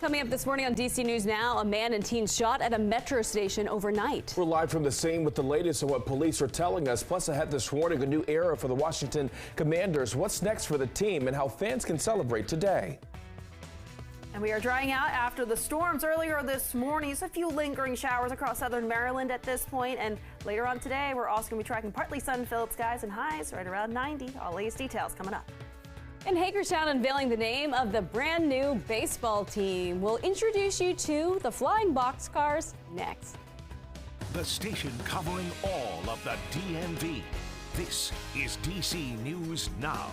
Coming up this morning on DC News Now, a man and teen shot at a metro station overnight. We're live from the scene with the latest on what police are telling us. Plus, ahead this morning, a new era for the Washington Commanders. What's next for the team and how fans can celebrate today. And we are drying out after the storms earlier this morning. Just a few lingering showers across southern Maryland at this point. And later on today, we're also going to be tracking partly sun-filled skies and highs right around 90. All latest details coming up. In Hagerstown, unveiling the name of the brand new baseball team. We'll introduce you to the flying boxcars next. The station covering all of the DMV. This is DC News Now.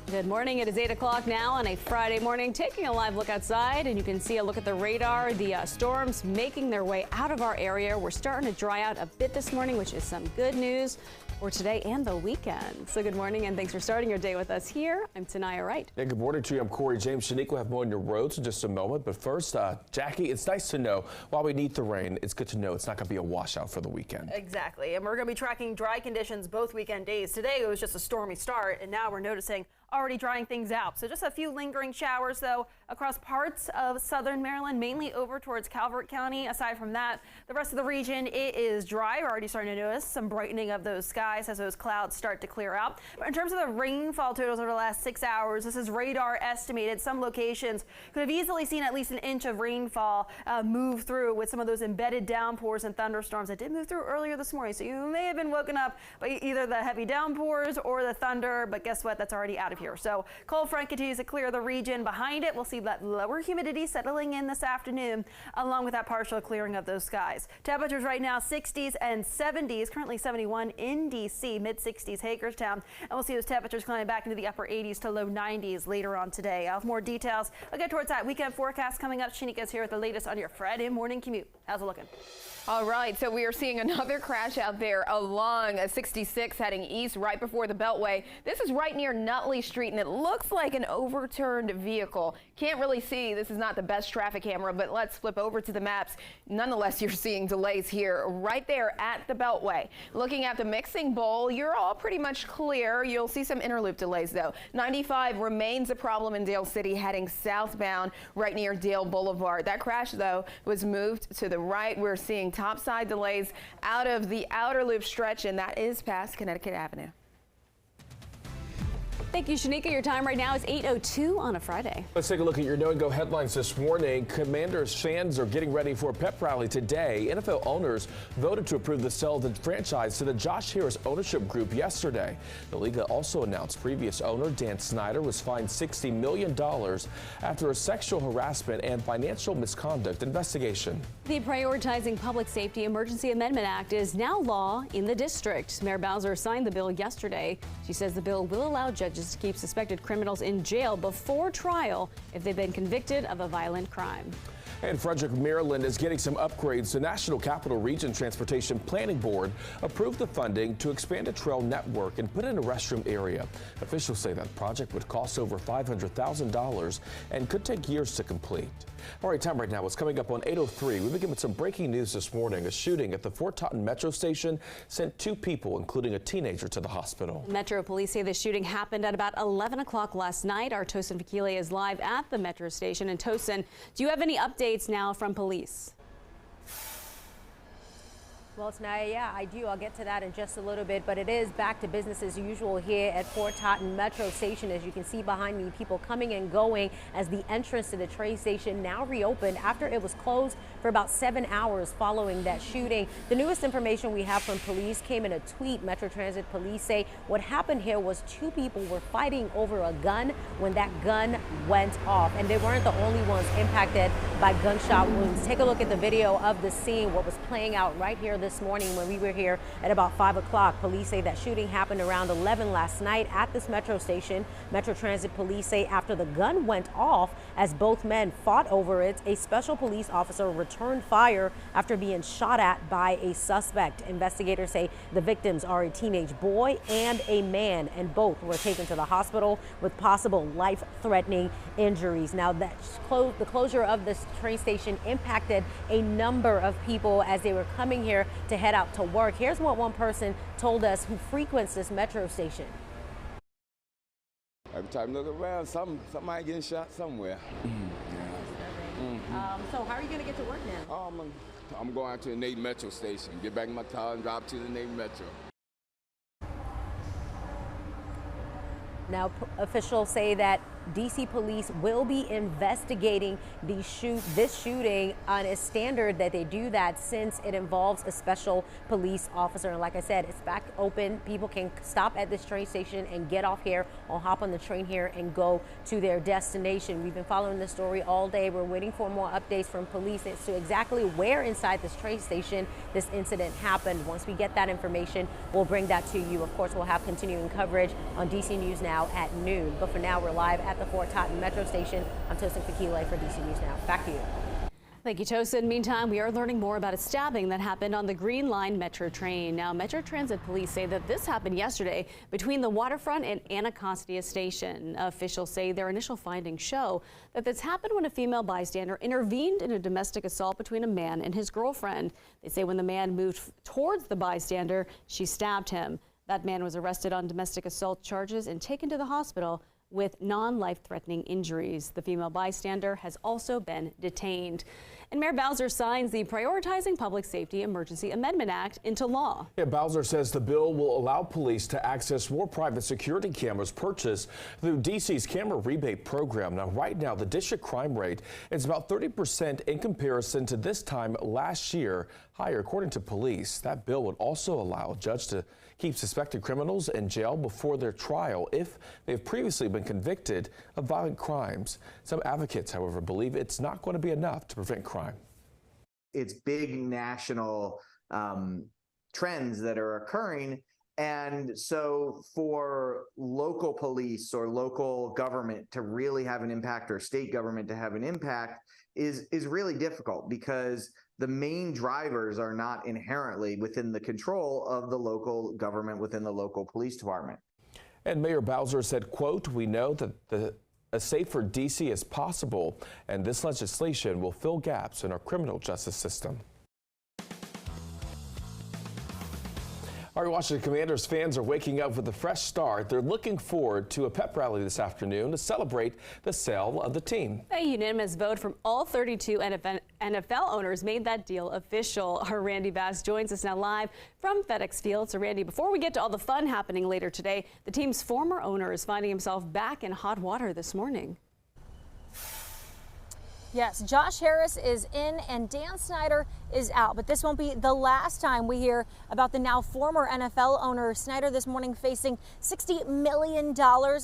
Good morning. It is 8 o'clock now on a Friday morning. Taking a live look outside, and you can see a look at the radar. The storms making their way out of our area. We're starting to dry out a bit this morning, which is some good news for today and the weekend. So good morning, and thanks for starting your day with us here. I'm Tanaya Wright. Yeah, good morning to you. I'm Corey James. Shanique will have more on your roads in just a moment. But first, Jackie, it's nice to know while we need the rain, it's good to know it's not going to be a washout for the weekend. Exactly. And we're going to be tracking dry conditions both weekend days. Today it was just a stormy start, and now we're noticing already drying things out. So just a few lingering showers, though, across parts of southern Maryland, mainly over towards Calvert County. Aside from that, the rest of the region, it is dry. We're already starting to notice some brightening of those skies as those clouds start to clear out. In terms of the rainfall totals over the last 6 hours, this is radar estimated. Some locations could have easily seen at least an inch of rainfall move through with some of those embedded downpours and thunderstorms that did move through earlier this morning. So you may have been woken up by either the heavy downpours or the thunder, but guess what? That's already out of here. So cold front continues to clear the region. Behind it, we'll see that lower humidity settling in this afternoon, along with that partial clearing of those skies. Temperatures right now 60s and 70s, currently 71 in DC, mid 60s Hagerstown, and we'll see those temperatures climbing back into the upper 80s to low 90s later on today. I'll have more details. I'll get towards that weekend forecast coming up. Shanika's here with the latest on your Friday morning commute. How's it looking? All right, so we are seeing another crash out there along 66 heading east right before the Beltway. This is right near Nutley Street, and it looks like an overturned vehicle. Can't really see. This is not the best traffic camera, but let's flip over to the maps. Nonetheless, you're seeing delays here right there at the Beltway. Looking at the mixing bowl, you're all pretty much clear. You'll see some interloop delays, though. 95 remains a problem in Dale City heading southbound right near Dale Boulevard. That crash, though, was moved to the right. We're seeing topside delays out of the outer loop stretch, and that is past Connecticut Avenue. Thank you, Shanika. Your time right now is 8:02 on a Friday. Let's take a look at your Know and Go headlines this morning. Commanders fans are getting ready for a pep rally today. NFL owners voted to approve the sale of the franchise to the Josh Harris ownership group yesterday. The league also announced previous owner Dan Snyder was fined $60 million after a sexual harassment and financial misconduct investigation. The Prioritizing Public Safety Emergency Amendment Act is now law in the district. Mayor Bowser signed the bill yesterday. She says the bill will allow judges to keep suspected criminals in jail before trial if they've been convicted of a violent crime. And Frederick, Maryland is getting some upgrades. The National Capital Region Transportation Planning Board approved the funding to expand a trail network and put in a restroom area. Officials say that project would cost over $500,000 and could take years to complete. All right, time right now is coming up on 8:03. We begin with some breaking news this morning. A shooting at the Fort Totten Metro Station sent 2 people, including a teenager, to the hospital. Metro police say the shooting happened at about 11 o'clock last night. Our Tosin Fakile is live at the Metro Station. And Tosin, do you have any updates now from police? Well, Tanaya, yeah, I do. I'll get to that in just a little bit, but it is back to business as usual here at Fort Totten Metro Station. As you can see behind me, people coming and going as the entrance to the train station now reopened after it was closed for about 7 hours following that shooting. The newest information we have from police came in a tweet. Metro Transit police say what happened here was 2 people were fighting over a gun when that gun went off, and they weren't the only ones impacted by gunshot wounds. Take a look at the video of the scene, what was playing out right here this morning when we were here at about 5 o'clock. Police say that shooting happened around 11 last night at this metro station. Metro Transit police say after the gun went off, as both men fought over it, a special police officer returned fire after being shot at by a suspect. Investigators say the victims are a teenage boy and a man, and both were taken to the hospital with possible life-threatening injuries. Now, the closure of this train station impacted a number of people as they were coming here to head out to work. Here's what one person told us who frequents this metro station. Every time I look around, somebody getting shot somewhere. So how are you going to get to work now? I'm going out to the Navy Metro station, get back in my car and drive to the Navy Metro. Now, officials say that D.C. police will be investigating this shooting on a standard that they do that since it involves a special police officer. And like I said, it's back open. People can stop at this train station and get off here or hop on the train here and go to their destination. We've been following this story all day. We're waiting for more updates from police as to exactly where inside this train station this incident happened. Once we get that information, we'll bring that to you. Of course, we'll have continuing coverage on DC News Now at noon. But for now, we're live at the Fort Totten Metro Station. I'm Tosin Fakile for DC News Now. Back to you. Thank you, Tosin. Meantime, we are learning more about a stabbing that happened on the Green Line Metro train. Now, Metro Transit police say that this happened yesterday between the Waterfront and Anacostia Station. Officials say their initial findings show that this happened when a female bystander intervened in a domestic assault between a man and his girlfriend. They say when the man moved towards the bystander, she stabbed him. That man was arrested on domestic assault charges and taken to the hospital with non-life-threatening injuries. The female bystander has also been detained. And Mayor Bowser signs the Prioritizing Public Safety Emergency Amendment Act into law. Yeah, Bowser says the bill will allow police to access more private security cameras purchased through DC's camera rebate program. Now, right now, the district crime rate is about 30% in comparison to this time last year, higher according to police. That bill would also allow a judge to keep suspected criminals in jail before their trial if they've previously been convicted of violent crimes. Some advocates, however, believe it's not going to be enough to prevent crime. It's big national trends that are occurring. And so for local police or local government to really have an impact, or state government to have an impact, is really difficult because the main drivers are not inherently within the control of the local government within the local police department. And Mayor Bowser said, quote, "We know that a safer DC is possible, and this legislation will fill gaps in our criminal justice system." All right, Washington Commanders fans are waking up with a fresh start. They're looking forward to a pep rally this afternoon to celebrate the sale of the team. A unanimous vote from all 32 NFL owners made that deal official. Our Randy Bass joins us now live from FedEx Field. So Randy, before we get to all the fun happening later today, the team's former owner is finding himself back in hot water this morning. Yes, Josh Harris is in and Dan Snyder is out, but this won't be the last time we hear about the now former NFL owner. Snyder this morning facing $60 million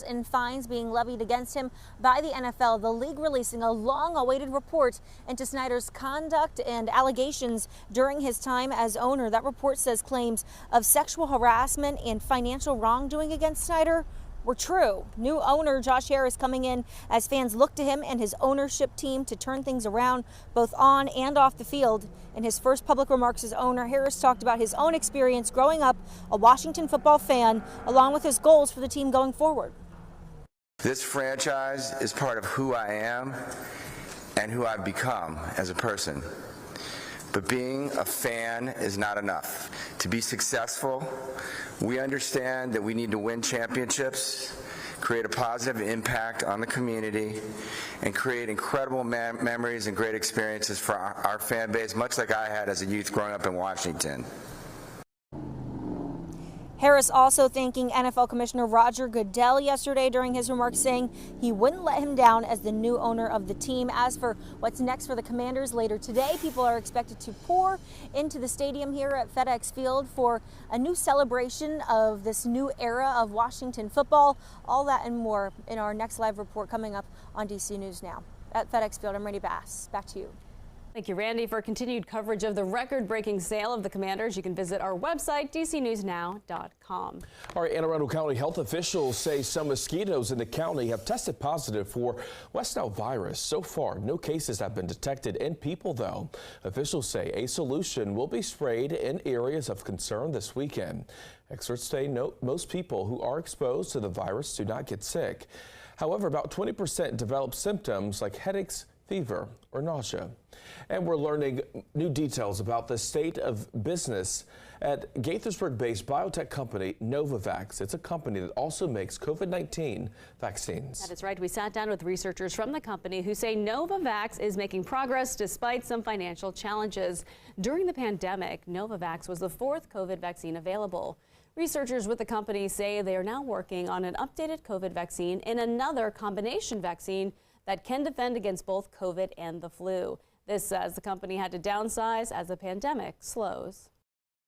in fines being levied against him by the NFL. The league releasing a long-awaited report into Snyder's conduct and allegations during his time as owner. That report says claims of sexual harassment and financial wrongdoing against Snyder were true. New owner Josh Harris coming in as fans look to him and his ownership team to turn things around both on and off the field. In his first public remarks as owner, Harris talked about his own experience growing up a Washington football fan, along with his goals for the team going forward. This franchise is part of who I am and who I've become as a person. But being a fan is not enough. To be successful, we understand that we need to win championships, create a positive impact on the community, and create incredible memories and great experiences for our fan base, much like I had as a youth growing up in Washington. Harris also thanking NFL Commissioner Roger Goodell yesterday during his remarks, saying he wouldn't let him down as the new owner of the team. As for what's next for the Commanders later today, people are expected to pour into the stadium here at FedEx Field for a new celebration of this new era of Washington football. All that and more in our next live report coming up on DC News Now. At FedEx Field, I'm Randy Bass. Back to you. Thank you, Randy. For continued coverage of the record-breaking sale of the Commanders, you can visit our website, dcnewsnow.com. All right, Anne Arundel County health officials say some mosquitoes in the county have tested positive for West Nile virus. So far, no cases have been detected in people, though. Officials say a solution will be sprayed in areas of concern this weekend. Experts say most people who are exposed to the virus do not get sick. However, about 20% develop symptoms like headaches, fever, or nausea. And we're learning new details about the state of business at Gaithersburg-based biotech company Novavax. It's a company that also makes COVID-19 vaccines. That is right. We sat down with researchers from the company who say Novavax is making progress despite some financial challenges. During the pandemic, Novavax was the 4th COVID vaccine available. Researchers with the company say they are now working on an updated COVID vaccine and another combination vaccine that can defend against both COVID and the flu. This says the company had to downsize as the pandemic slows.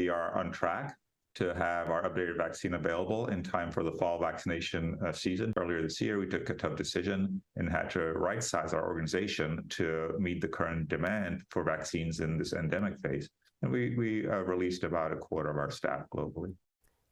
We are on track to have our updated vaccine available in time for the fall vaccination season. Earlier this year, we took a tough decision and had to right-size our organization to meet the current demand for vaccines in this endemic phase. And we released about a quarter of our staff globally.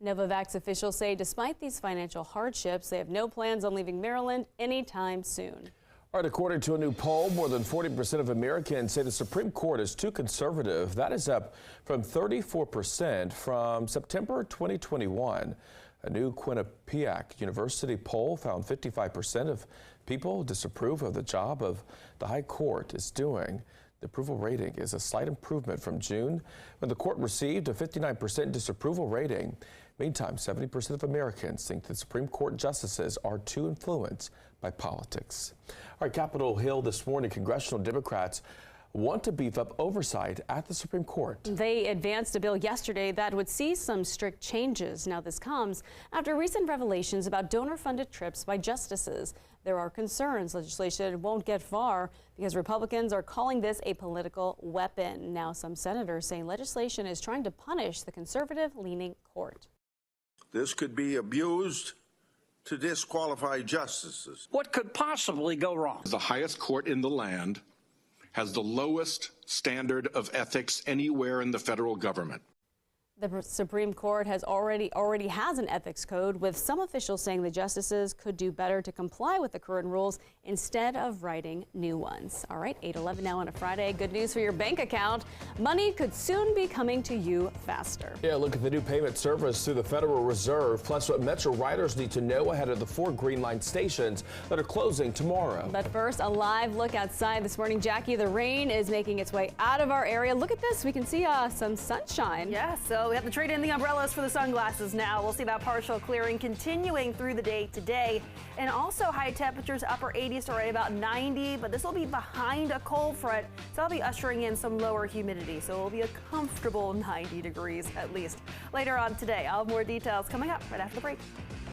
Novavax officials say despite these financial hardships, they have no plans on leaving Maryland anytime soon. All right, according to a new poll, more than 40% of Americans say the Supreme Court is too conservative. That is up from 34% from September 2021. A new Quinnipiac University poll found 55% of people disapprove of the job of the High Court is doing. The approval rating is a slight improvement from June, when the court received a 59% disapproval rating. Meantime, 70% of Americans think the Supreme Court justices are too influenced by politics. All right, Capitol Hill this morning, congressional Democrats want to beef up oversight at the Supreme Court. They advanced a bill yesterday that would see some strict changes. Now, this comes after recent revelations about donor-funded trips by justices. There are concerns legislation won't get far because Republicans are calling this a political weapon. Now, some senators saying legislation is trying to punish the conservative-leaning court. This could be abused to disqualify justices. What could possibly go wrong? The highest court in the land has the lowest standard of ethics anywhere in the federal government. The Supreme Court has already has an ethics code, with some officials saying the justices could do better to comply with the current rules instead of writing new ones. All right, 8:11 now on a Friday. Good news for your bank account. Money could soon be coming to you faster. Yeah, look at the new payment service through the Federal Reserve, plus what Metro riders need to know ahead of the 4 Green Line stations that are closing tomorrow. But first, a live look outside this morning. Jackie, the rain is making its way out of our area. Look at this. We can see some sunshine. Yeah, so we have to trade in the umbrellas for the sunglasses now. We'll see that partial clearing continuing through the day today. And also high temperatures, upper 80s to right about 90, but this will be behind a cold front, so I'll be ushering in some lower humidity. So it will be a comfortable 90 degrees at least. Later on today, I'll have more details coming up right after the break.